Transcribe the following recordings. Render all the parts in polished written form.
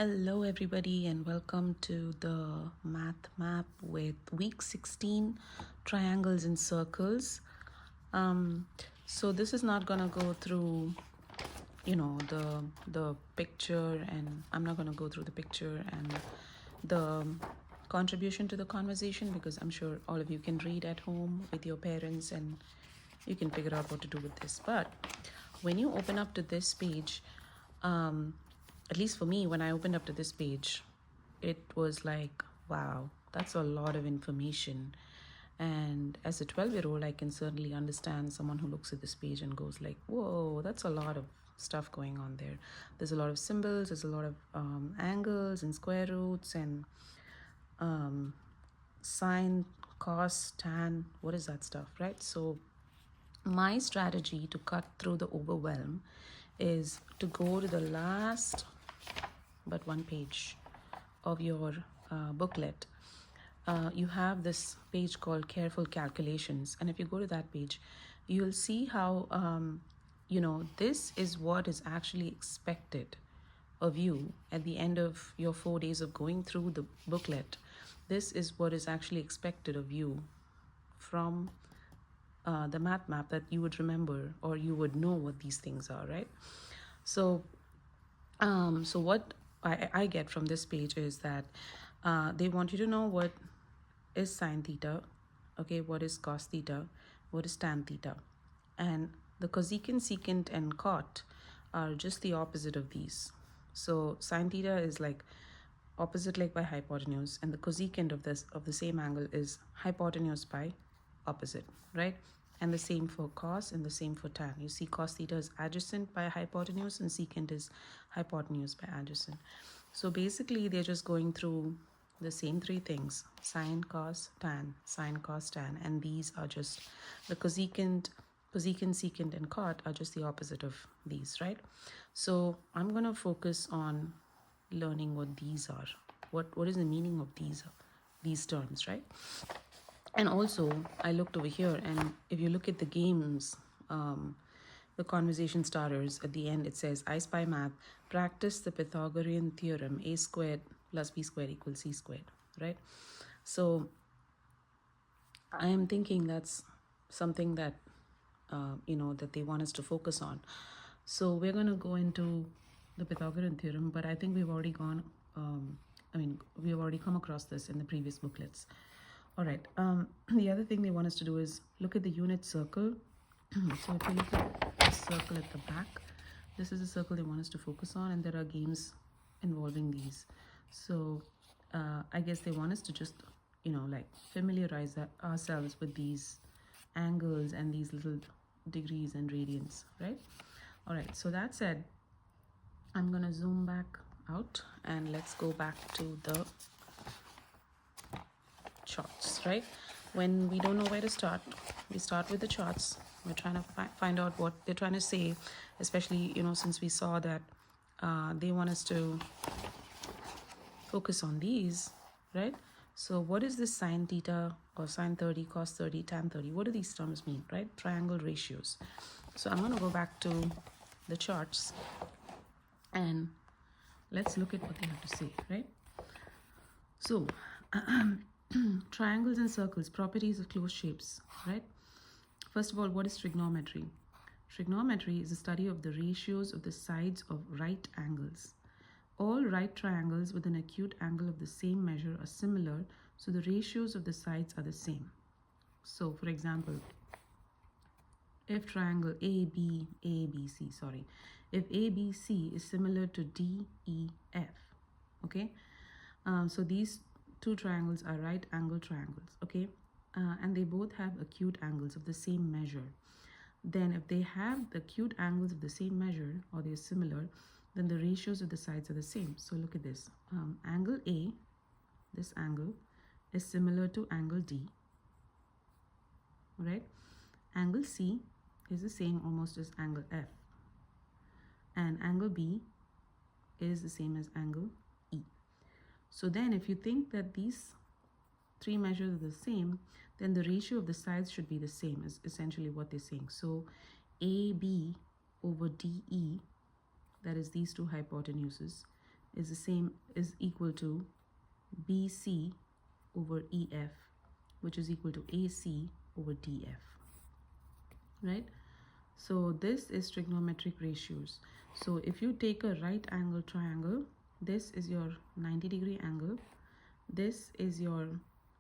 Hello, everybody, and welcome to the math map with week 16 triangles and circles. So this is not gonna go through, the picture, and I'm not gonna go through the picture and the contribution to the conversation because I'm sure all of you can read at home with your parents and you can figure out what to do with this. But when you open up to this page, at least for me, when I opened up to this page, it was like, wow, that's a lot of information. And as a 12-year-old, I can certainly understand someone who looks at this page and goes like, whoa, that's a lot of stuff going on there. There's a lot of symbols, there's a lot of angles and square roots and sine, cos, tan, what is that stuff, right? So my strategy to cut through the overwhelm is to go to the last but one page of your booklet. You have this page called Careful Calculations, and if you go to that page, you'll see how this is what is actually expected of you at the end of your 4 days of going through the booklet. This is what is actually expected of you from the math map, that you would remember or you would know what these things are, right? So what I get from this page is that they want you to know what is sine theta, okay, what is cos theta, what is tan theta, and the cosecant, secant, and cot are just the opposite of these. So sine theta is like opposite leg by hypotenuse, and the cosecant of the same angle is hypotenuse by opposite, right? And the same for cos and the same for tan. You see cos theta is adjacent by hypotenuse and secant is hypotenuse by adjacent. So basically they're just going through the same three things: sine, cos, tan, and these are just the cosecant, secant, and cot are just the opposite of these, right? So I'm going to focus on learning what these are. What is the meaning of these terms, right? And also I looked over here, and if you look at the games, the conversation starters, at the end it says, I spy math, practice the Pythagorean theorem, a squared plus b squared equals c squared, right? So I am thinking that's something that that they want us to focus on. So we're going to go into the Pythagorean theorem, but I think we've already we've already come across this in the previous booklets. All right. The other thing they want us to do is look at the unit circle. So if you look at the circle at the back, this is a circle they want us to focus on, and there are games involving these. So I guess they want us to just, familiarize ourselves with these angles and these little degrees and radians, right? All right. So that said, I'm going to zoom back out and let's go back to the charts, right? When we don't know where to start, we start with the charts. We're trying to find out what they're trying to say, especially, since we saw that they want us to focus on these, right? So what is this sine theta or sine 30, cos 30, tan 30? What do these terms mean, right? Triangle ratios. So I'm going to go back to the charts and let's look at what they have to say, right? So triangles and circles, properties of closed shapes, right? First of all, what is trigonometry? Trigonometry is the study of the ratios of the sides of right angles. All right triangles with an acute angle of the same measure are similar, so the ratios of the sides are the same. So, for example, if triangle ABC, if ABC is similar to DEF, okay? So these two triangles are right angle triangles, okay? And they both have acute angles of the same measure. Then if they have the acute angles of the same measure, or they're similar, then the ratios of the sides are the same. So look at this. Angle A, this angle, is similar to angle D, right? Angle C is the same almost as angle F. And angle B is the same as angle E. So then if you think that these three measures are the same, then the ratio of the sides should be the same, is essentially what they're saying. So AB over DE, that is these two hypotenuses, is equal to BC over EF, which is equal to AC over DF, right? So this is trigonometric ratios. So if you take a right angle triangle, this is your 90-degree angle, this is your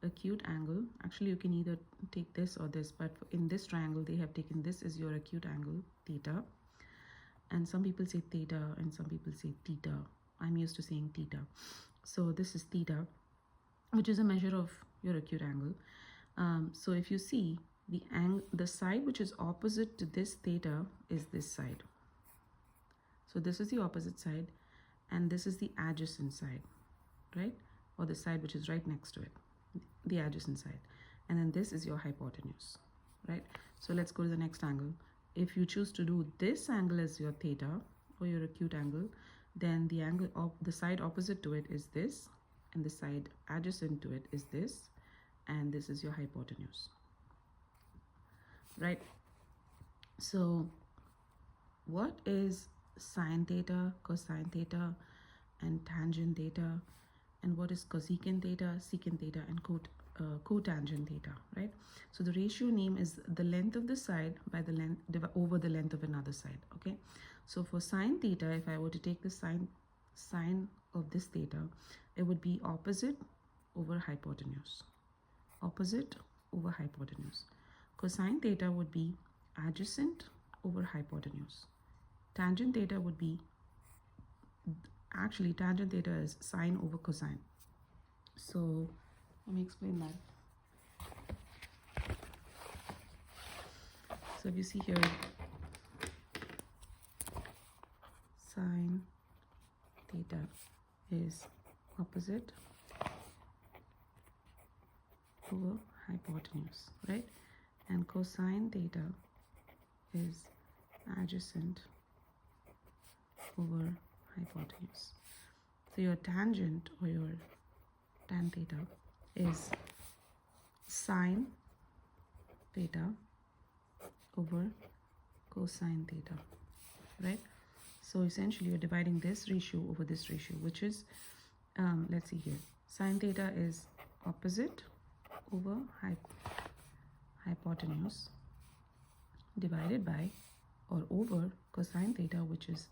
acute angle. Actually, you can either take this or this, but in this triangle they have taken this is your acute angle, theta, and some people say theta and some people say theta. I'm used to saying theta. So this is theta, which is a measure of your acute angle. So if you see the side which is opposite to this theta is this side. So this is the opposite side and this is the adjacent side, right? Or the side which is right next to it, the adjacent side. And then this is your hypotenuse, right? So let's go to the next angle. If you choose to do this angle as your theta or your acute angle, then the angle of the side opposite to it is this, and the side adjacent to it is this, and this is your hypotenuse, right? So what is sine theta, cosine theta, and tangent theta, and what is cosecant theta, secant theta, and cotangent theta, right? So the ratio name is the length of the side by the length over the length of another side, okay? So for sine theta, if I were to take the sine of this theta, it would be opposite over hypotenuse, opposite over hypotenuse. Cosine theta would be adjacent over hypotenuse. Tangent theta would be, actually tangent theta is sine over cosine. So let me explain that. So if you see here, sine theta is opposite over hypotenuse, right? And cosine theta is adjacent over hypotenuse. So your tangent or your tan theta is sine theta over cosine theta, right? So essentially you're dividing this ratio over this ratio, which is, let's see here, sine theta is opposite over hypotenuse divided by or over cosine theta, which is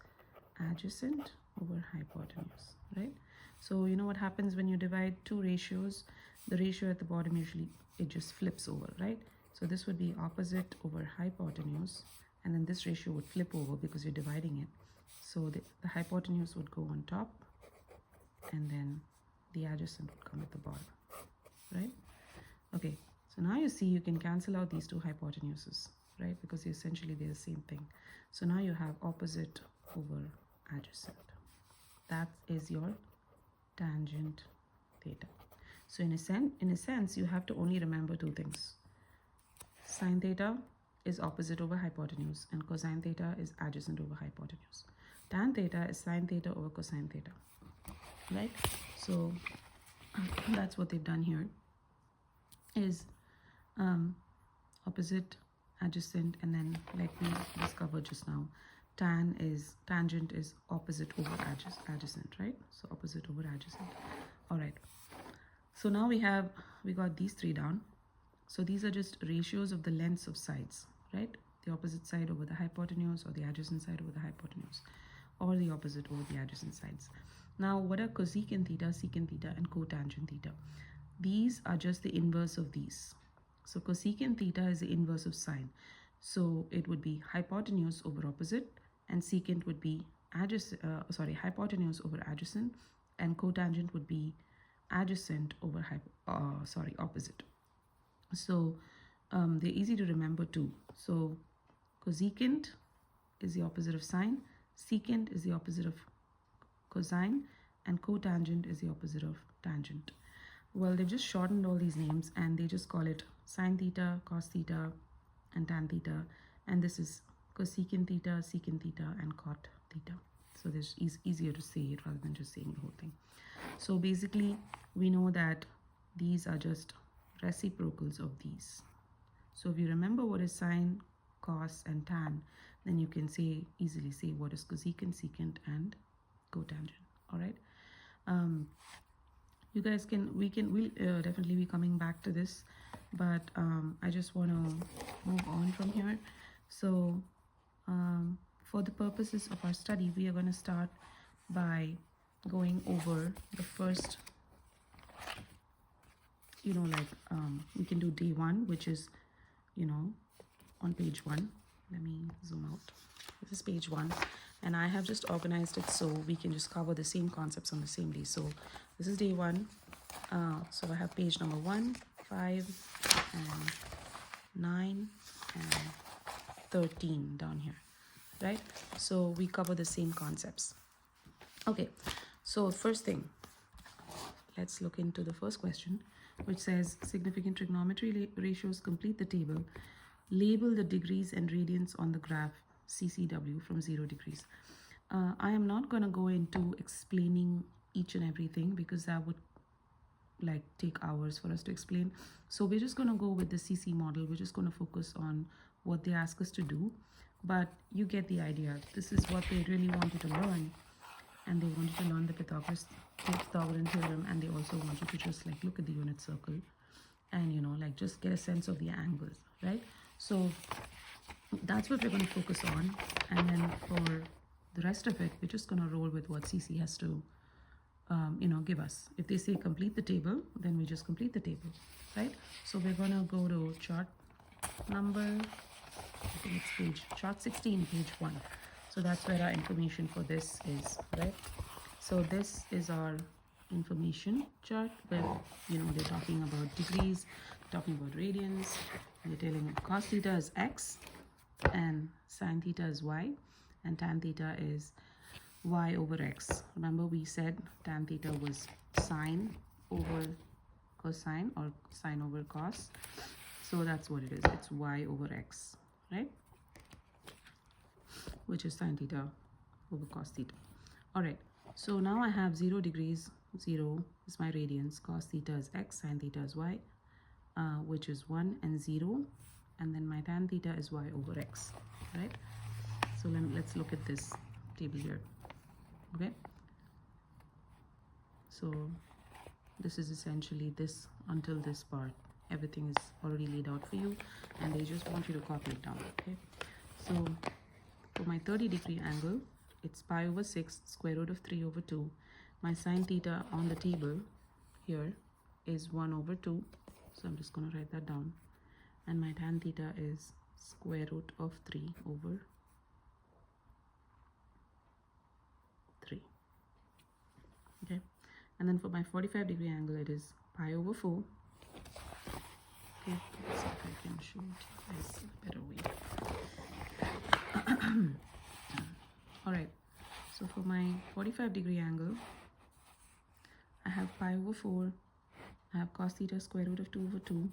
adjacent over hypotenuse, right? So you know what happens when you divide two ratios, the ratio at the bottom usually it just flips over, right? So this would be opposite over hypotenuse, and then this ratio would flip over because you're dividing it. So the hypotenuse would go on top and then the adjacent would come at the bottom, right? Okay, so now you see you can cancel out these two hypotenuses, right? Because essentially they're the same thing. So now you have opposite over adjacent. That is your tangent theta. So in a sense, you have to only remember two things. Sine theta is opposite over hypotenuse and cosine theta is adjacent over hypotenuse. Tan theta is sine theta over cosine theta, right? So that's what they've done here is opposite, adjacent, and then like we discovered just now, tangent is opposite over adjacent, right? So opposite over adjacent. All right. So now we got these three down. So these are just ratios of the lengths of sides, right? The opposite side over the hypotenuse, or the adjacent side over the hypotenuse, or the opposite over the adjacent sides. Now, what are cosecant theta, secant theta, and cotangent theta? These are just the inverse of these. So cosecant theta is the inverse of sine. So it would be hypotenuse over opposite, and secant would be hypotenuse over adjacent, and cotangent would be adjacent over opposite. So they're easy to remember too. So cosecant is the opposite of sine, secant is the opposite of cosine, and cotangent is the opposite of tangent. Well, they've just shortened all these names and they just call it sine theta, cos theta, and tan theta. And this is cosecant theta, secant theta, and cot theta. So this is easier to say it rather than just saying the whole thing. So basically, we know that these are just reciprocals of these. So if you remember what is sine, cos, and tan, then you can easily say what is cosecant, secant, and cotangent. All right. You guys we'll definitely be coming back to this, but I just want to move on from here. So for the purposes of our study, we are going to start by going over the first, we can do day one, which is, on page 1. Let me zoom out. This is page 1, and I have just organized it so we can just cover the same concepts on the same day. So this is day 1. So I have page number 1, 5, and 9, and 13 down here, right? So we cover the same concepts. Okay, so first thing, let's look into the first question, which says significant trigonometry ratios complete the table. Label the degrees and radians on the graph CCW from 0 degrees. I am not going to go into explaining each and everything because that would take hours for us to explain. So we're just going to go with the CC model. We're just going to focus on what they ask us to do, but you get the idea. This is what they really want you to learn, and they want you to learn the Pythagorean theorem, and they also want you to just look at the unit circle and just get a sense of the angles, right? So that's what we're going to focus on, and then for the rest of it, we're just going to roll with what CC has to give us. If they say complete the table, then we just complete the table, right? So we're going to go to chart number, I think it's chart 16, page 1. So that's where our information for this is, right? So this is our information chart where they're talking about degrees, talking about radians. They're telling cos theta is x and sine theta is y, and tan theta is y over x. Remember we said tan theta was sine over cosine or sine over cos. So that's what it is. It's y over x, right? Which is sine theta over cos theta. All right. So now I have 0 degrees. 0 is my radians. Cos theta is x. Sine theta is y, which is 1 and 0. And then my tan theta is y over x, right? So let's look at this table here. Okay. So this is essentially this until this part. Everything is already laid out for you, and they just want you to copy it down. Okay. So for my 30-degree angle, it's pi over 6 square root of 3 over 2. My sine theta on the table here is 1 over 2. So I'm just going to write that down. And my tan theta is square root of 3 over 3. Okay. And then for my 45-degree angle, it is pi over 4. Okay. Let's see if I can show it guys a better way. All right. So for my 45-degree angle, I have pi over 4. I have cos theta square root of 2 over 2.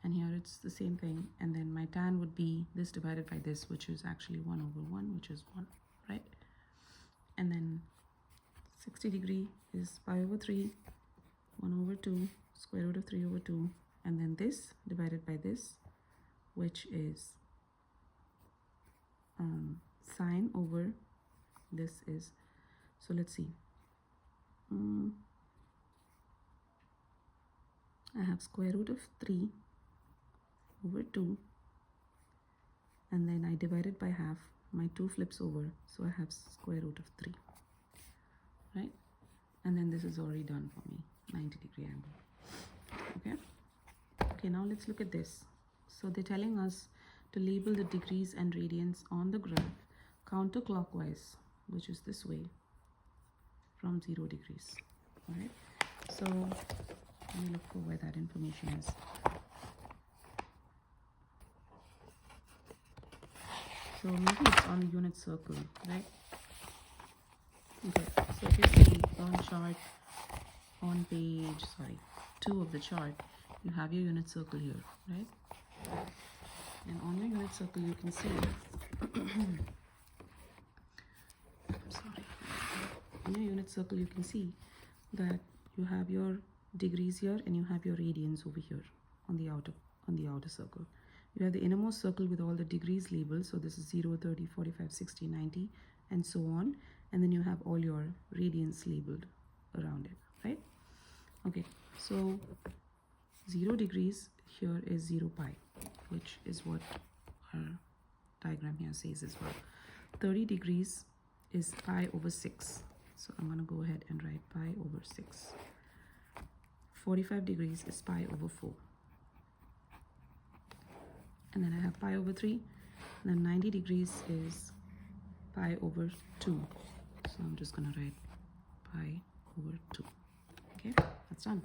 And here it's the same thing. And then my tan would be this divided by this, which is actually 1 over 1, which is 1, right? And then 60-degree is pi over 3, 1 over 2, square root of 3 over 2. And then this divided by this, which is sine over this is, so let's see. I have square root of 3 over 2, and then I divide it by half. My 2 flips over, so I have square root of 3, right? And then this is already done for me, 90-degree angle. Okay. Okay, now let's look at this. So they're telling us to label the degrees and radians on the graph counterclockwise, which is this way, from 0 degrees. All right. So let me look for where that information is. So maybe it's on the unit circle, right? Okay, so if you see on chart, on page, 2 of the chart, you have your unit circle here, right? And on your unit circle, you can see, on your unit circle, you can see that you have your degrees here and you have your radians over here on the outer circle. You have the innermost circle with all the degrees labeled. So this is 0, 30, 45, 60, 90, and so on. and then you have all your radians labeled around it, right? Okay, so 0 degrees here is 0 pi, which is what our diagram here says as well. 30 degrees is pi over 6. So I'm going to go ahead and write pi over 6. 45 degrees is pi over 4. And then I have pi over 3. And then 90 degrees is pi over 2. So I'm just going to write pi over 2. Okay, that's done.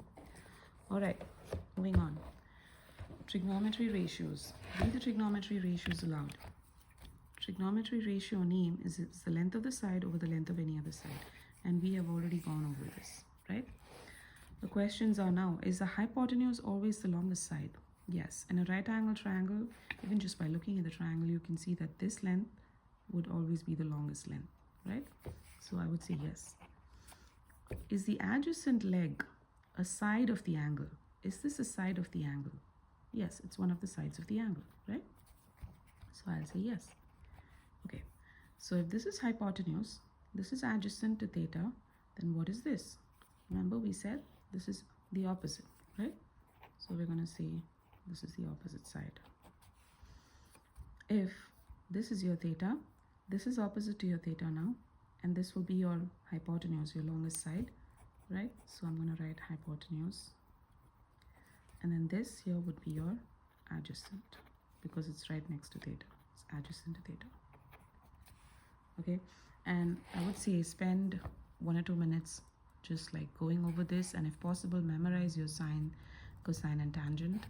All right, moving on. Trigonometry ratios. Read the trigonometry ratios aloud. Trigonometry ratio name is the length of the side over the length of any other side. And we have already gone over this, right? The questions are now, is the hypotenuse always the longest side? Yes. In a right angle triangle, even just by looking at the triangle, you can see that this length would always be the longest length, right? So I would say yes. Is the adjacent leg a side of the angle? Is this a side of the angle? Yes, it's one of the sides of the angle, right? So I'll say yes. Okay, so if this is hypotenuse, this is adjacent to theta, then what is this? Remember we said this is the opposite, right? So we're going to say this is the opposite side. If this is your theta, this is opposite to your theta now, and this will be your hypotenuse, your longest side, right? So I'm going to write hypotenuse. And then this here would be your adjacent, because it's right next to theta. It's adjacent to theta. Okay, and I would say spend 1 or 2 minutes just like going over this, and if possible memorize your sine, cosine and tangent,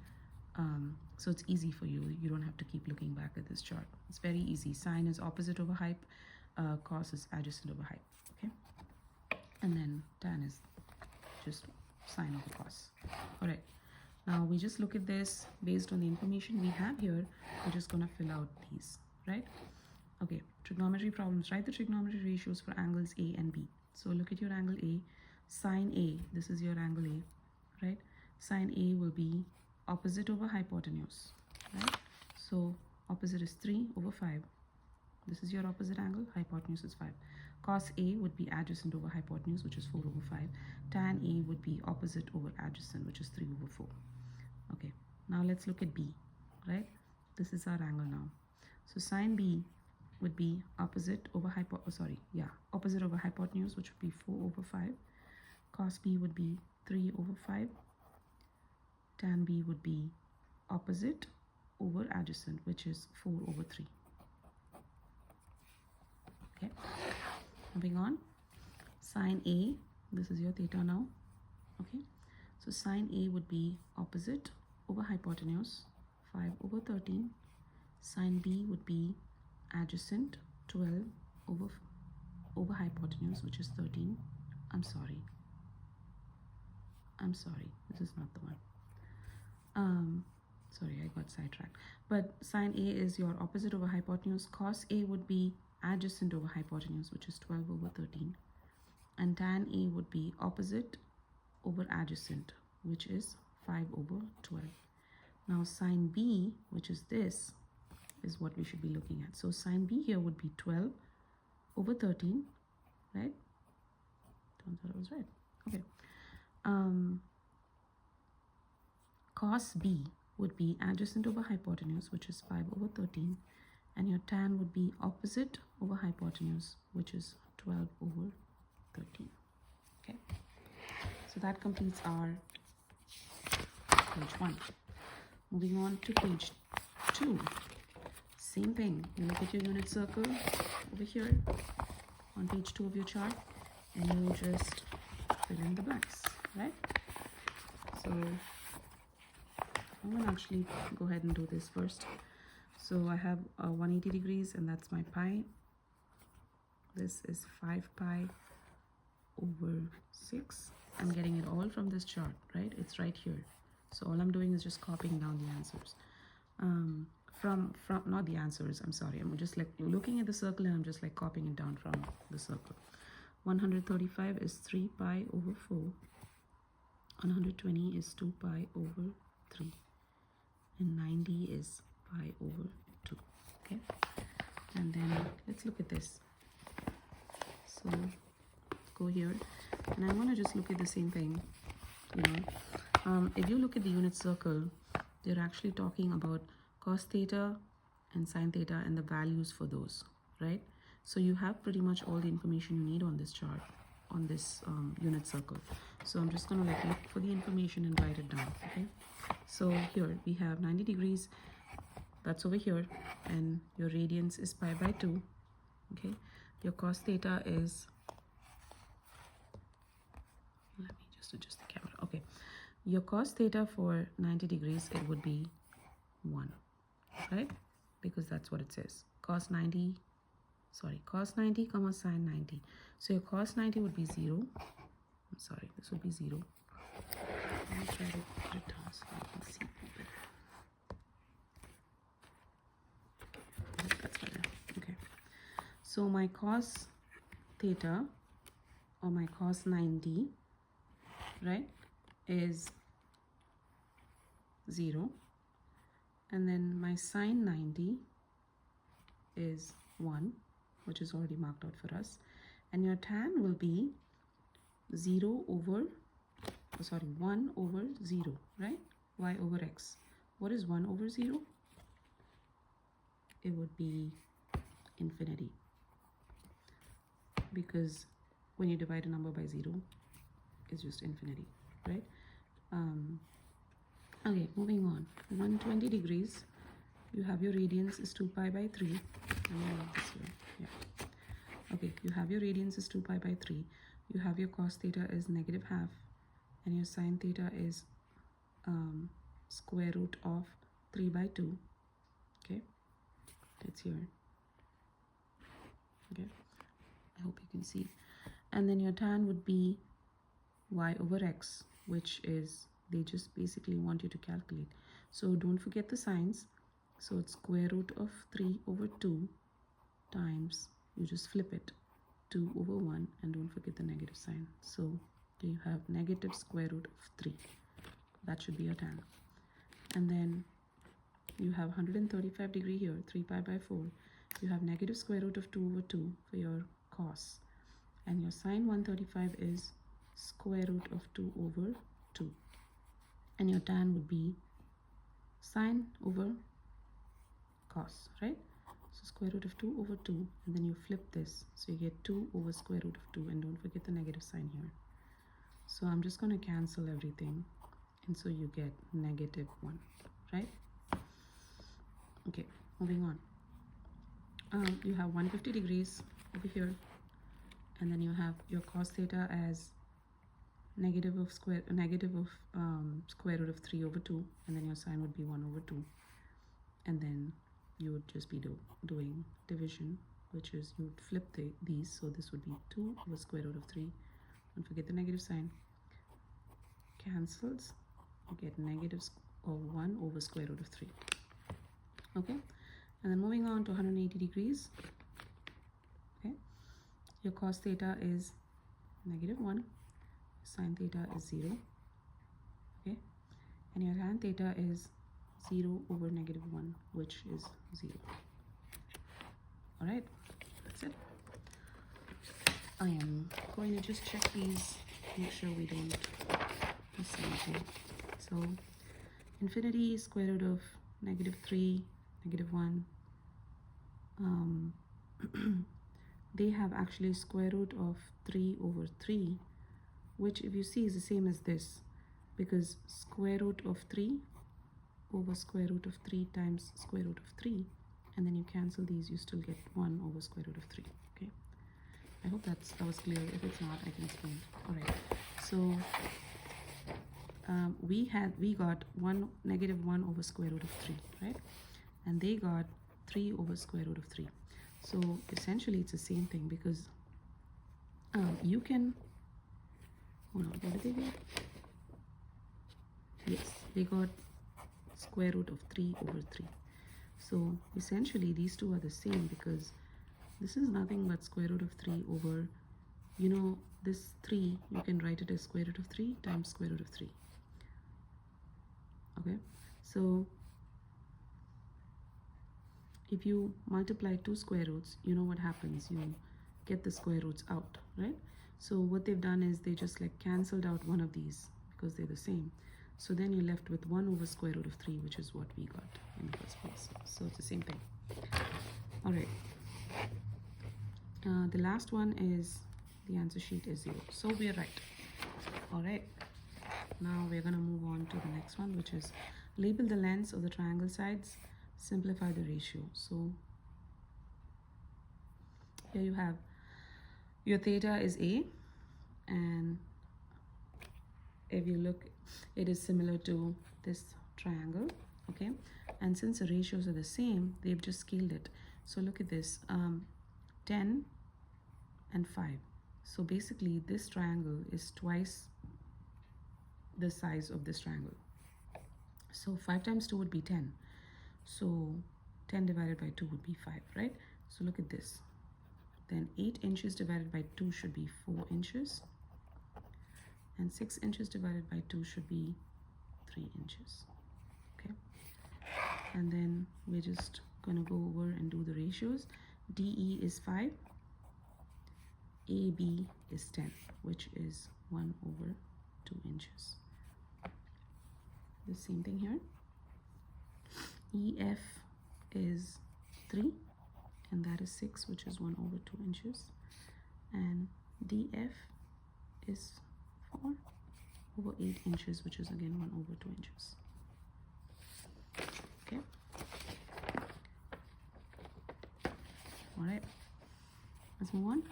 so it's easy for you. You don't have to keep looking back at this chart. It's very easy. Sine is opposite over hype, cos is adjacent over hype. Okay, and then tan is just sine over cos. All right, now we just look at this based on the information we have here. We're just going to fill out these, right? Okay, trigonometry problems. Write the trigonometry ratios for angles A and B. So look at your angle A. Sine A, this is your angle A, right? Sine A will be opposite over hypotenuse, right? So opposite is 3 over 5. This is your opposite angle, hypotenuse is 5. Cos A would be adjacent over hypotenuse, which is 4 over 5. Tan A would be opposite over adjacent, which is 3 over 4. Okay, now let's look at B, right? This is our angle now. So sine B would be opposite over opposite over hypotenuse, which would be 4 over 5. Cos B would be 3 over 5. Tan B would be opposite over adjacent, which is 4 over 3. Okay, moving on. Sine A, this is your theta now. Okay, so sine A would be opposite over hypotenuse, 5 over 13. Sine B would be adjacent, 12 over hypotenuse, which is 13. I'm sorry, this is not the one. Sorry, I got sidetracked. But sine A is your opposite over hypotenuse. Cos A would be adjacent over hypotenuse, which is 12 over 13. And tan A would be opposite over adjacent, which is 5 over 12. Now sine B, which is this, is what we should be looking at. So sine B here would be 12 over 13, right? Turns out I was right. Okay. Cos B would be adjacent over hypotenuse, which is 5 over 13. And your tan would be opposite over hypotenuse, which is 12 over 13. Okay. So that completes our page 1. Moving on to page 2. Same thing. You look at your unit circle over here on page 2 of your chart, and you just fill in the blanks, right? So I'm going to actually go ahead and do this first. So I have 180 degrees, and that's my pi. This is 5 pi over 6. I'm getting it all from this chart, right? It's right here. So all I'm doing is just copying down the answers. From not the answers, I'm sorry. I'm just like looking at the circle, and I'm just like copying it down from the circle. 135 is 3 pi over 4. 120 is 2 pi over 3. And 90 is pi over 2. Okay, and then let's look at this. So go here, and I want to just look at the same thing, you know. If you look at the unit circle, they're actually talking about cos theta and sin theta and the values for those, right? So you have pretty much all the information you need on this chart, on this unit circle. So I'm just going to like look for the information and write it down, okay? So here we have 90 degrees, that's over here, and your radians is pi by 2, okay? Your cos theta is, let me just adjust the camera, okay. Your cos theta for 90 degrees, it would be 1, right? Because that's what it says. Cos 90 comma sin 90. So your cos 90 would be 0. I'm sorry, this would be 0. Let me try to put it down so I can see better. That's better. Okay. So my cos theta or my cos 90, right, is 0. And then my sin 90 is 1, which is already marked out for us. And your tan will be 1 over 0, right? Y over x. What is 1 over 0? It would be infinity. Because when you divide a number by 0, it's just infinity, right? Okay, moving on. 120 degrees, you have your radians is 2 pi by 3. I'm gonna write this here. Yeah. Okay, you have your radians is 2 pi by 3. You have your cos theta is -1/2, and your sin theta is square root of 3 by 2. Okay, it's here. Okay, I hope you can see. And then your tan would be y over x, which is, they just basically want you to calculate. So don't forget the signs. So it's square root of 3 over 2 times, you just flip it, 2 over 1, and don't forget the negative sign. So you have negative square root of 3. That should be your tan. And then you have 135 degree here, 3 pi by 4. You have negative square root of 2 over 2 for your cos. And your sin 135 is square root of 2 over 2. And your tan would be sine over cos, right? So square root of 2 over 2, and then you flip this, so you get 2 over square root of 2, and don't forget the negative sign here. So I'm just going to cancel everything, and so you get -1, right? Okay, moving on. You have 150 degrees over here, and then you have your cos theta as negative of square root of 3 over 2, and then your sine would be 1 over 2, and then you would just be doing division, which is you would flip these, so this would be 2 over square root of 3. Don't forget the negative sign. Cancels, you get negative of 1 over square root of 3. Okay, and then moving on to 180 degrees. Okay, your cos theta is -1, sin theta is 0. Okay, and your tan theta is 0 over -1, which is 0. All right, that's it. I am going to just check these, make sure we don't miss anything. So infinity, square root of -3, -1. They have actually square root of 3 over 3, which if you see is the same as this, because square root of 3 over square root of 3 times square root of 3, and then you cancel these, you still get 1 over square root of 3. Okay, I hope that was clear. If it's not, I can explain. All right, so we got -1 over square root of 3, right? And they got 3 over square root of 3. So essentially it's the same thing, because you can, hold on, what did they get? Yes, they got square root of 3 over 3. So essentially these two are the same, because this is nothing but square root of 3 over, you know, this 3, you can write it as square root of 3 times square root of 3. Okay, so if you multiply two square roots, you know what happens. You get the square roots out, right? So what they've done is they just like cancelled out one of these because they're the same. So then you're left with 1 over square root of 3, which is what we got in the first place. So it's the same thing. All right. The last one is the answer sheet is 0. So we're right. All right. Now we're going to move on to the next one, which is label the lengths of the triangle sides, simplify the ratio. So here you have your theta is A, and if you look, it is similar to this triangle, okay? And since the ratios are the same, they've just scaled it. So look at this, 10 and 5. So basically this triangle is twice the size of this triangle. So 5 times 2 would be 10. So 10 divided by 2 would be 5, right? So look at this. Then 8 inches divided by 2 should be 4 inches. And 6 inches divided by 2 should be 3 inches. Okay. And then we're just going to go over and do the ratios. DE is 5. AB is 10, which is 1 over 2 inches. The same thing here. EF is 3, and that is 6, which is 1 over 2 inches. And DF is 4 over 8 inches, which is again 1 over 2 inches. Okay. All right. Let's move on.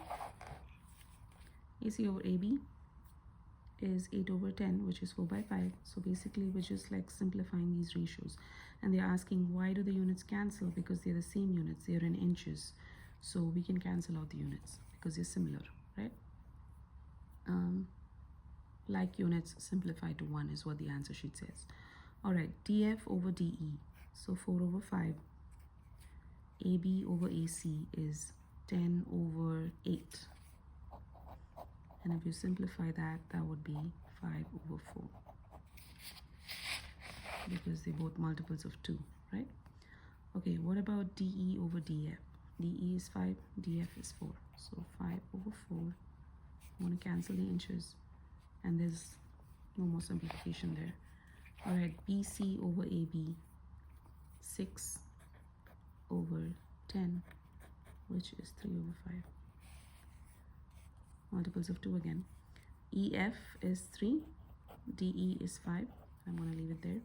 AC over AB is 8 over 10, which is 4 by 5. So basically we're just like simplifying these ratios, and they're asking why do the units cancel? Because they're the same units, they're in inches, so we can cancel out the units because they're similar, right? Like units simplify to 1 is what the answer sheet says. All right, DF over DE, so 4 over 5. AB over AC is 10 over 8. And if you simplify that, that would be 5 over 4. Because they're both multiples of 2, right? Okay, what about DE over DF? DE is 5, DF is 4. So 5 over 4. I want to cancel the inches. And there's no more simplification there. All right, BC over AB, 6 over 10, which is 3 over 5. Multiples of 2 again. EF is 3, DE is 5. I'm going to leave it there.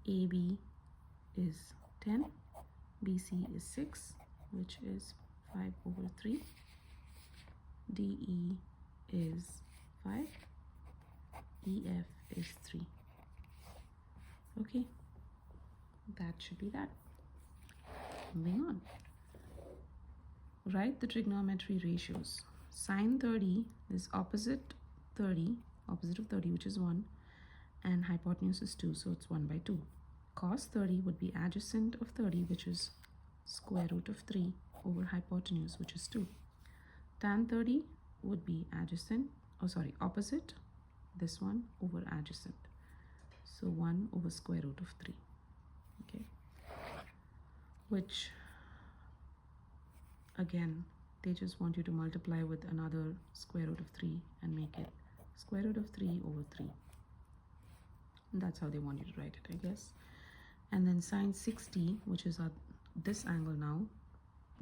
AB is 10, BC is 6, which is 5 over 3. DE is 5, EF is 3. Okay, that should be that. Moving on. Write the trigonometry ratios. Sine 30 is opposite 30, opposite of 30, which is 1, and hypotenuse is 2, so it's 1 by 2. Cos 30 would be adjacent of 30, which is square root of 3 over hypotenuse, which is 2. Tan 30 would be adjacent, opposite this one over adjacent. So 1 over square root of 3, okay? Which, again, they just want you to multiply with another square root of 3 and make it square root of 3 over 3. And that's how they want you to write it, I guess. And then sine 60, which is at this angle now,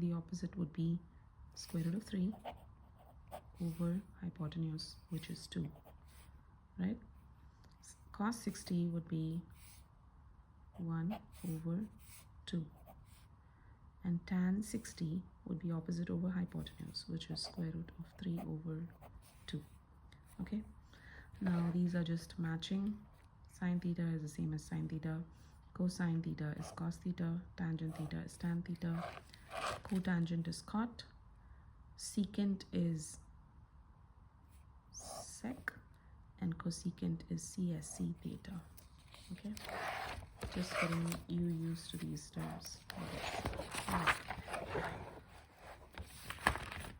the opposite would be square root of 3 over hypotenuse, which is 2, right? Cos 60 would be 1 over 2. And tan 60 would be opposite over hypotenuse, which is square root of 3 over 2. Okay, now these are just matching. Sine theta is the same as sine theta. Cosine theta is cos theta. Tangent theta is tan theta. Cotangent is cot. Secant is sec. And cosecant is CSC theta. Okay, just getting you used to these terms. Right.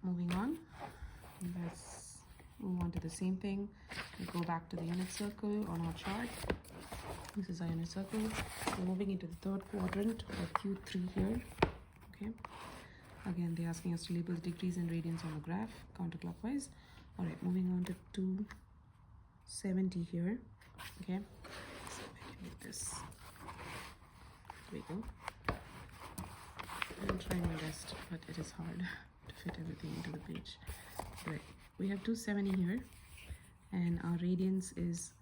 Moving on, let's move on to the same thing. We go back to the unit circle on our chart. This is our unit circle. We're moving into the third quadrant or Q3 here. Okay, again they're asking us to label the degrees and radians on the graph counterclockwise. All right, moving on to 270 here. Okay, so I can make this. There we go. I'm trying my best, but it is hard to fit everything into the page. Right, we have 270 here, and our radians is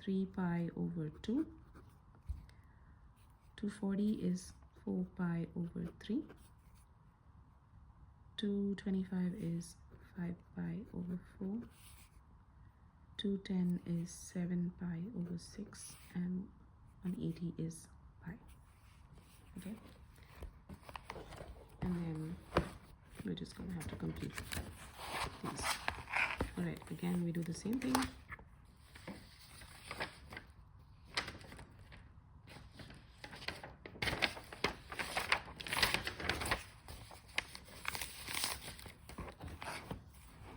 3 pi over 2. 240 is 4 pi over 3. 225 is 5 pi over 4. 210 is 7 pi over 6, and 180 is pi. Okay, and then we're just gonna have to complete these. All right, again we do the same thing.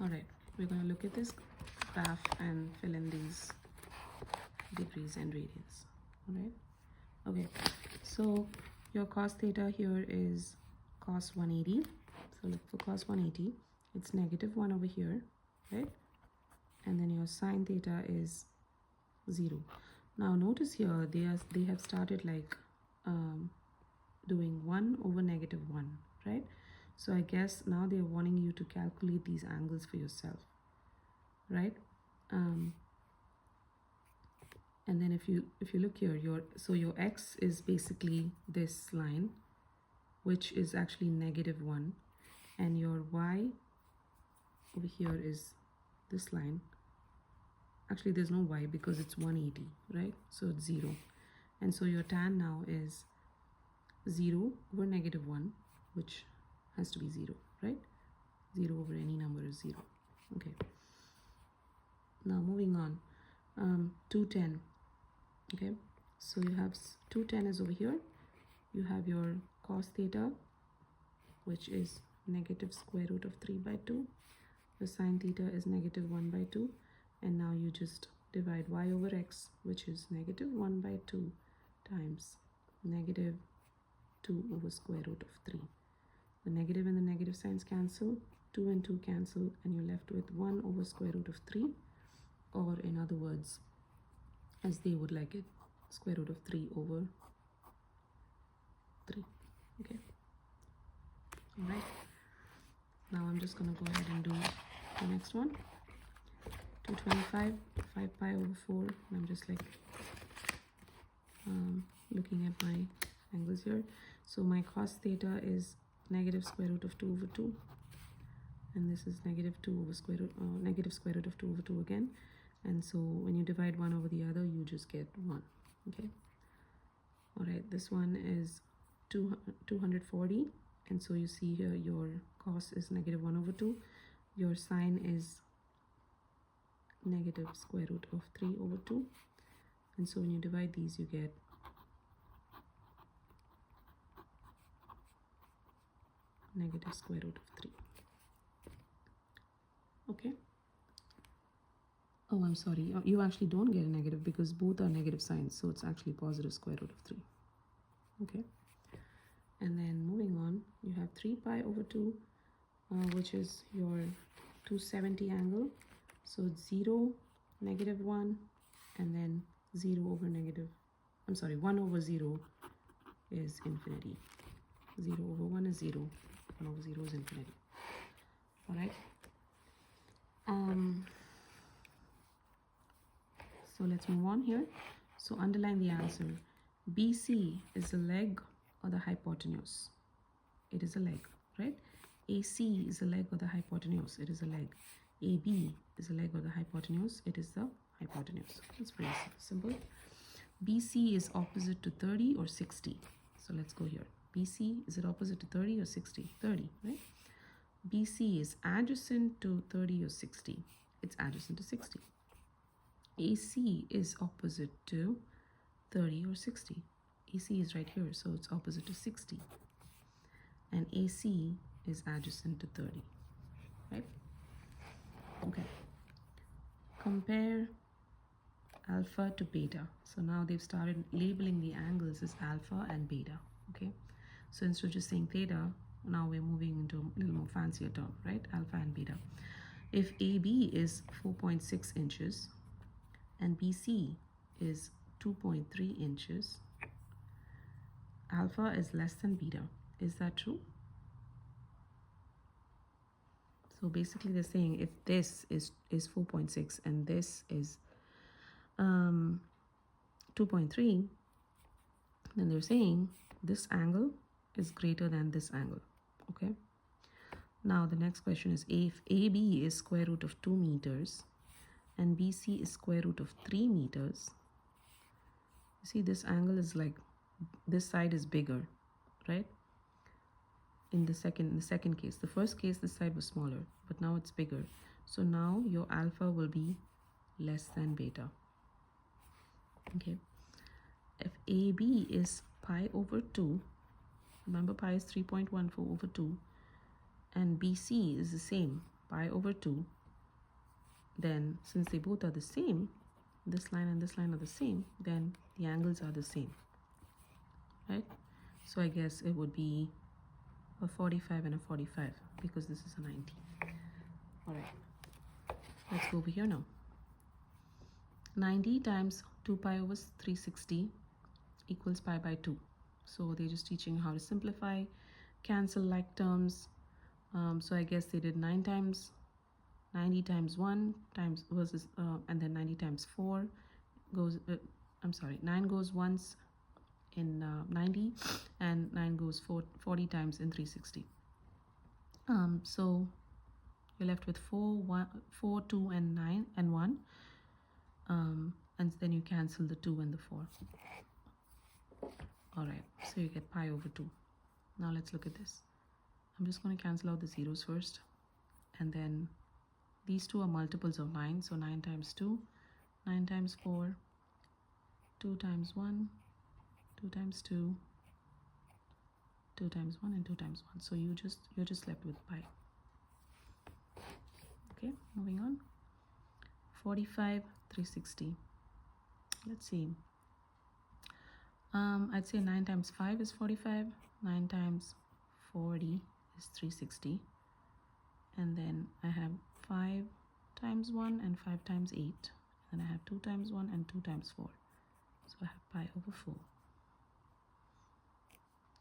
All right, we're going to look at this graph and fill in these degrees and radians. All right, okay, so your cos theta here is cos 180. So look for cos 180, it's -1 over here, right? And then your sine theta is 0. Now notice here they have started like doing 1 over -1, right? So I guess now they're wanting you to calculate these angles for yourself, right? And then if you look here, your x is basically this line, which is actually -1, and your y over here is this line. Actually there's no y because it's 180, right? So it's 0, and so your tan now is 0 over -1, which has to be 0, right? 0 over any number is 0. Okay, now moving on, 210. Okay, so you have 210 is over here. You have your cos theta, which is -√3/2. The sine theta is -1/2, and now you just divide y over x, which is -1/2 times -2 over √3. The negative and the negative signs cancel, 2 and 2 cancel, and you're left with 1 over √3, or in other words, as they would like it, √3 over 3. Okay, all right, now I'm just going to go ahead and do the next one. 225, 5 pi over 4, and I'm just like looking at my angles here. So my cos theta is -√2 over 2, and this is -2 over -√2 over 2 again. And so when you divide one over the other, you just get 1. Okay, all right, this one is 240, and so you see here your cos is -1 over 2, your sine is -√3 over 2, and so when you divide these, you get -√3. Okay, oh I'm sorry, you actually don't get a negative because both are negative signs, so it's actually +√3. Okay, and then moving on, you have 3 pi over 2, which is your 270 angle. So it's 0, -1, and then 0 over I'm sorry, 1 over 0 is infinity. 0 over 1 is 0, 1 over 0 is infinity. All right, so let's move on here. So underline the answer. BC is the leg or the hypotenuse. It is a leg, right? AC is the leg or the hypotenuse. It is a leg. AB is the leg or the hypotenuse. It is the hypotenuse. It's pretty simple. BC is opposite to 30 or 60. So let's go here. BC, is it opposite to 30 or 60? 30, right? BC is adjacent to 30 or 60. It's adjacent to 60. AC is opposite to 30 or 60. AC is right here, so it's opposite to 60. And AC is adjacent to 30, right? Okay. Compare alpha to beta. So now they've started labeling the angles as alpha and beta. Okay, so instead of just saying theta, now we're moving into a little more fancier term, right? Alpha and beta. If AB is 4.6 inches and BC is 2.3 inches, alpha is less than beta. Is that true? So basically they're saying if this is 4.6 and this is 2.3, then they're saying this angle is greater than this angle. Okay. Now the next question is, if AB is square root of 2 meters and BC is square root of 3 meters, you see this angle is like, this side is bigger, right? In the second case. The first case, this side was smaller, but now it's bigger. So now your alpha will be less than beta. Okay. If AB is pi over 2, remember pi is 3.14 over 2, and BC is the same, pi over 2, then since they both are the same, this line and this line are the same, then the angles are the same, right? So I guess it would be a 45 and a 45 because this is a 90. All right, let's go over here now. 90 times 2 pi over 360 equals pi by 2. So they're just teaching how to simplify, cancel like terms. So I guess they did 9 times 90 times 1 times versus and then 90 times 4 goes 9 goes once in 90 and 9 goes 40 times in 360. So you're left with 4, 2 and 9 and 1, and then you cancel the 2 and the 4. All right, so you get pi over 2. Now let's look at this. I'm just going to cancel out the zeros first, and then these two are multiples of 9, so 9 times 2, 9 times 4, 2 times 1, 2 times 2, 2 times 1, and 2 times 1. So you're just left with pi. Okay, moving on. 45, 360. Let's see. I'd say 9 times 5 is 45, 9 times 40 is 360, and then I have 5 times 1 and 5 times 8, and I have 2 times 1 and 2 times 4, so I have pi over 4.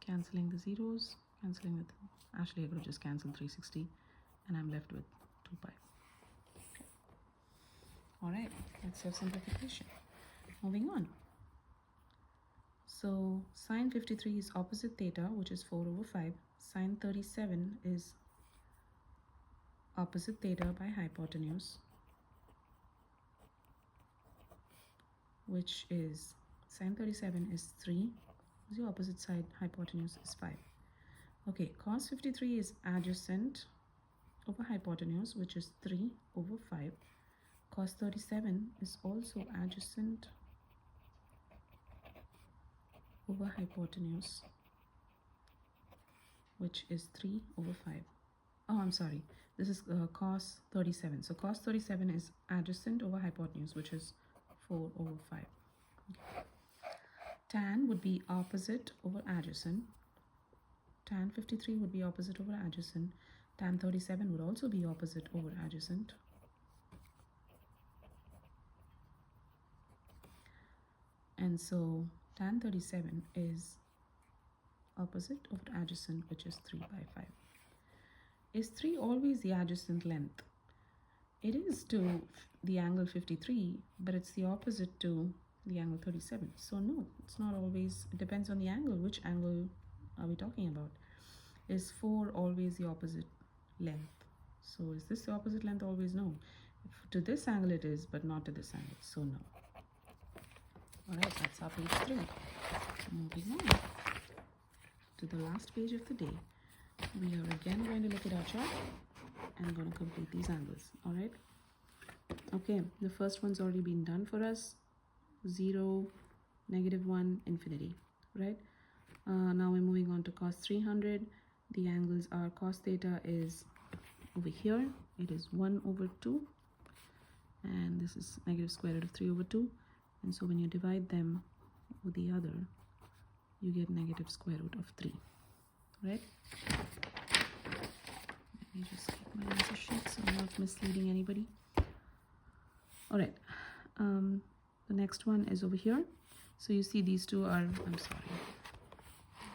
Cancelling the zeros, cancelling with, actually I could have just cancelled 360, and I'm left with 2 pi. Okay. All right, let's have simplification. Moving on. So sine 53 is opposite theta, which is 4 over 5. Sine 37 is opposite theta by hypotenuse, which is sine 37 is 3. The opposite side hypotenuse is 5. Okay, cos 53 is adjacent over hypotenuse, which is 3 over 5. Cos 37 is also adjacent over hypotenuse, which is 3 over 5. Oh, I'm sorry. This is cos 37. So cos 37 is adjacent over hypotenuse, which is 4 over 5. Okay. Tan would be opposite over adjacent. Tan 53 would be opposite over adjacent. Tan 37 would also be opposite over adjacent. And so tan 37 is opposite over adjacent, which is 3 by 5. Is 3 always the adjacent length? It is to the angle 53, but it's the opposite to the angle 37. So no, it's not always. It depends on the angle. Which angle are we talking about? Is 4 always the opposite length? So is this the opposite length always? No. If to this angle it is, but not to this angle. So no. Alright, that's our page 3. Moving on to the last page of the day. We are again going to look at our chart and going to complete these angles. Alright. Okay, the first one's already been done for us. 0, -1, infinity. Right. Now we're moving on to cos 300. The angles are cos theta is over here. It is 1 over 2. And this is negative square root of 3 over 2. And so when you divide them with the other, you get negative square root of 3, right? Let me just get my answer sheet so I'm not misleading anybody. All right, the next one is over here. So you see these two are, I'm sorry,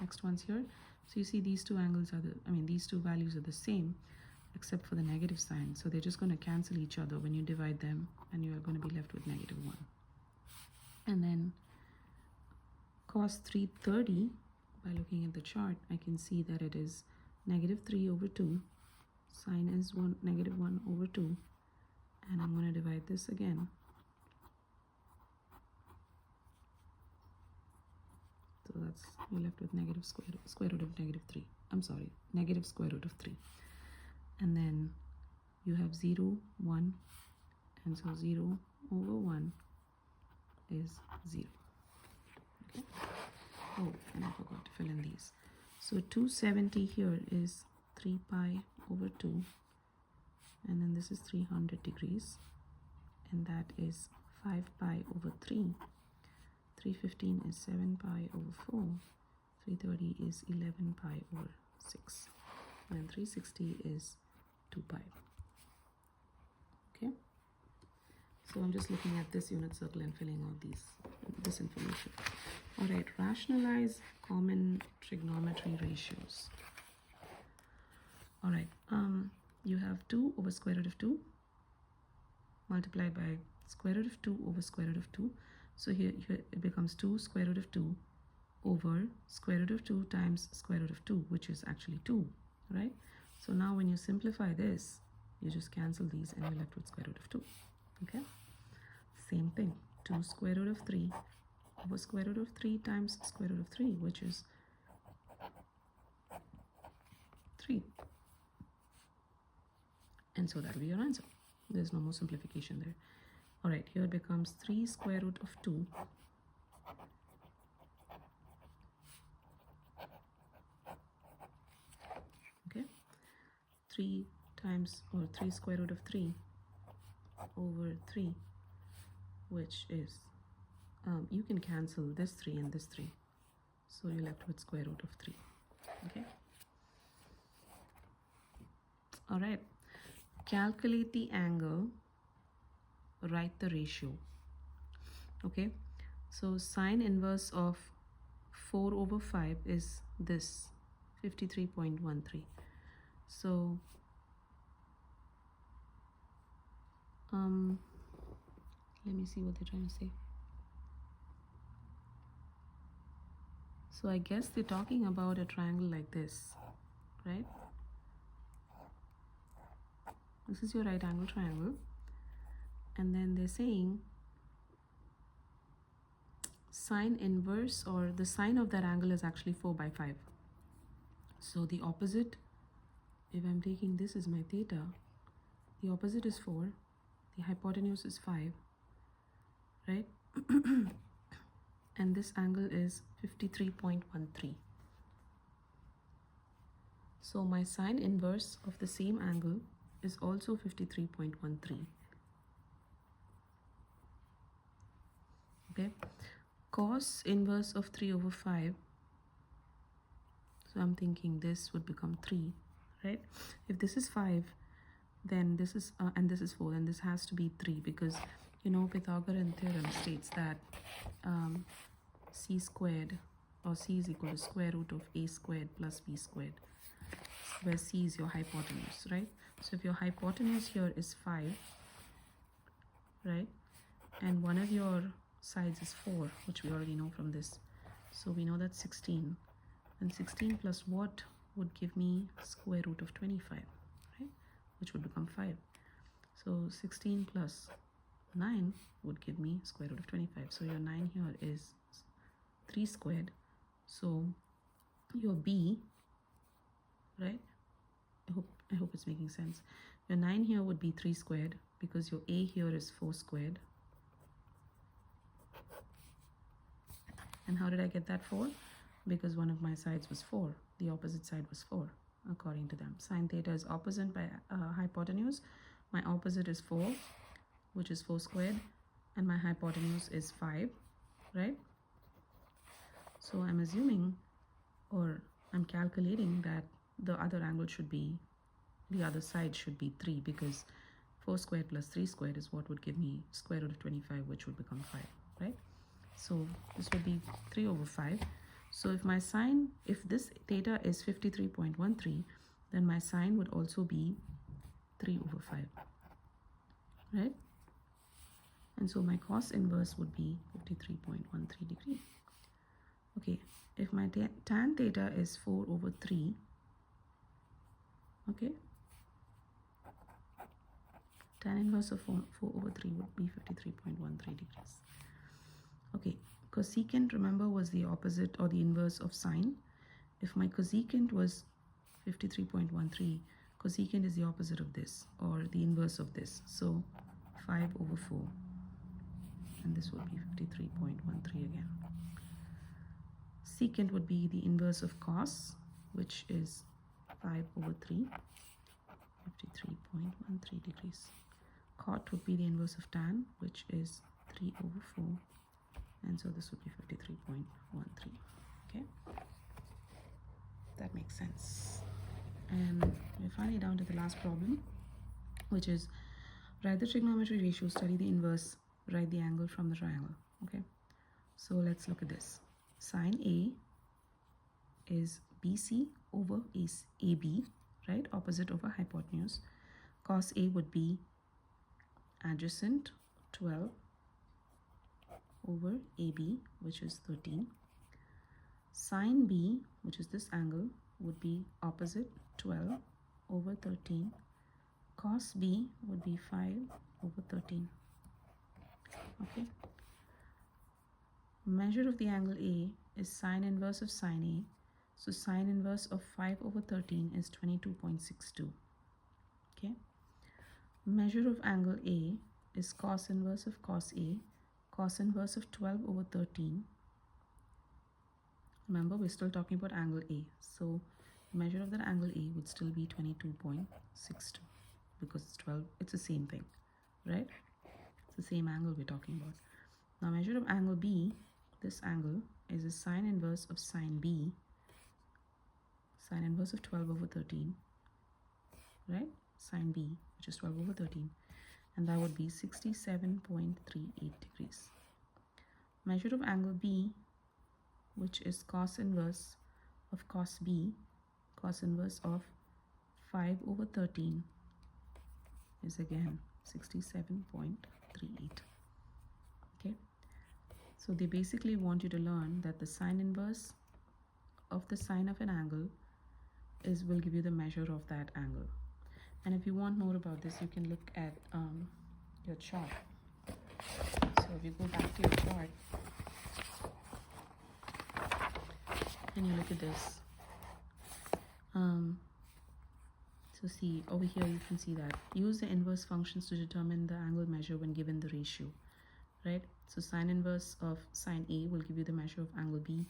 next one's here. So you see these two angles are these two values are the same except for the negative sign. So they're just going to cancel each other when you divide them, and you're going to be left with -1. And then cos 330, by looking at the chart, I can see that it is -3/2. Sine is -1/2. And I'm going to divide this again. So that's, you're left with square root of -3. I'm sorry, negative square root of 3. And then you have 0, 1, and so 0/1 is 0. Okay. Oh, and I forgot to fill in these. So 270 here is 3 pi over 2, and then this is 300 degrees, and that is 5 pi over 3. 315 is 7 pi over 4. 330 is 11 pi over 6. And 360 is 2 pi. Okay. So I'm just looking at this unit circle and filling out this information. All right, rationalize common trigonometry ratios. All right, you have 2 over square root of 2 multiplied by square root of 2 over square root of 2. So here it becomes 2 square root of 2 over square root of 2 times square root of 2, which is actually 2, right? So now when you simplify this, you just cancel these and you're left with square root of 2, okay? Same thing, 2 square root of 3 over square root of 3 times square root of 3, which is 3. And so that'll be your answer. There's no more simplification there. All right, here it becomes 3 square root of 2 okay, 3 square root of 3 over 3, which is, you can cancel this 3 and this 3, so you're left with square root of 3, okay? All right, calculate the angle, write the ratio, okay? So sine inverse of 4 over 5 is this, 53.13. So let me see what they're trying to say. So I guess they're talking about a triangle like this, right? This is your right angle triangle, and then they're saying sine inverse, or the sine of that angle, is actually 4 by 5. So the opposite, if I'm taking this as my theta, the opposite is 4, the hypotenuse is 5, right? And this angle is 53.13. So my sine inverse of the same angle is also 53.13. Okay, cos inverse of 3 over 5, so I'm thinking this would become 3, right? If this is 5, then this is and this is 4, then this has to be 3, because you know Pythagorean theorem states that c squared, or c is equal to square root of a squared plus b squared, where c is your hypotenuse, right? So if your hypotenuse here is 5, right, and one of your sides is 4, which we already know from this, so we know that's 16, and 16 plus what would give me square root of 25, right, which would become 5. So 16 plus 9 would give me square root of 25. So your 9 here is 3 squared. So your b, right, I hope it's making sense. Your 9 here would be 3 squared, because your a here is 4 squared. And how did I get that 4? Because one of my sides was 4. The opposite side was 4, according to them. Sine theta is opposite by hypotenuse. My opposite is 4, which is 4 squared, and my hypotenuse is 5, right? So I'm assuming, or I'm calculating, that the other angle should be the other side should be 3, because 4 squared plus 3 squared is what would give me square root of 25, which would become 5, right? So this would be 3 over 5. So if my sine, if this theta is 53.13, then my sine would also be 3 over 5, right? And so my cos inverse would be 53.13 degree. Okay, if my tan theta is 4 over 3, okay, tan inverse of 4 over 3 would be 53.13 degrees. Okay, cosecant, remember, was the opposite or the inverse of sine. If my cosecant was 53.13, cosecant is the opposite of this, or the inverse of this. So 5 over 4, and this would be 53.13 again. Secant would be the inverse of cos, which is 5 over 3, 53.13 degrees. Cot would be the inverse of tan, which is 3 over 4, and so this would be 53.13. Okay, that makes sense. And we're finally down to the last problem, which is write the trigonometry ratio, study the inverse, write the angle from the triangle. Okay, so let's look at this. Sine A is BC over AB, right? Opposite over hypotenuse. Cos A would be adjacent 12 over AB, which is 13. Sine B, which is this angle, would be opposite 12 over 13. Cos B would be 5 over 13. Okay. Measure of the angle A is sine inverse of sine A. So sine inverse of 5 over 13 is 22.62. Okay. Measure of angle A is cos inverse of cos A. Cos inverse of 12 over 13. Remember, we're still talking about angle A. So measure of that angle A would still be 22.62, because it's 12, it's the same thing, right? It's the same angle we're talking about. Now measure of angle B, this angle is a sine inverse of sine B, sine inverse of 12 over 13, right? Sine B, which is 12 over 13, and that would be 67.38 degrees. Measure of angle B, which is cos inverse of cos B, cos inverse of 5 over 13 is again 67.38. Okay, so they basically want you to learn that the sine inverse of the sine of an angle will give you the measure of that angle. And if you want more about this, you can look at your chart. So if you go back to your chart and you look at this, so see over here, you can see that use the inverse functions to determine the angle measure when given the ratio, right? So sine inverse of sine A will give you the measure of angle B,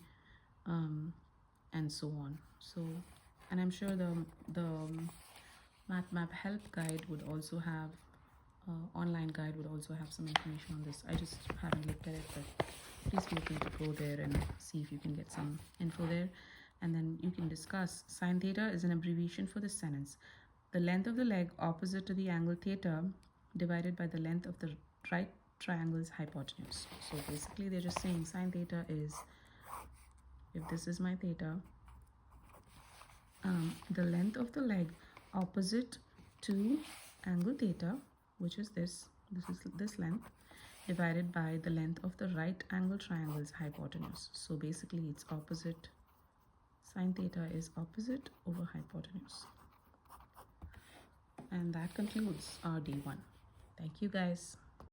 and so on. So, and I'm sure the MathMap help guide would also have, online guide would also have some information on this. I just haven't looked at it, but please feel free to go there and see if you can get some info there. And then you can discuss. Sine theta is an abbreviation for this sentence. The length of the leg opposite to the angle theta divided by the length of the right triangle's hypotenuse. So basically they're just saying sine theta is, if this is my theta, the length of the leg opposite to angle theta, which is this is this length, divided by the length of the right angle triangle's hypotenuse. So basically it's opposite, sine theta is opposite over hypotenuse. And that concludes our D1. Thank you guys.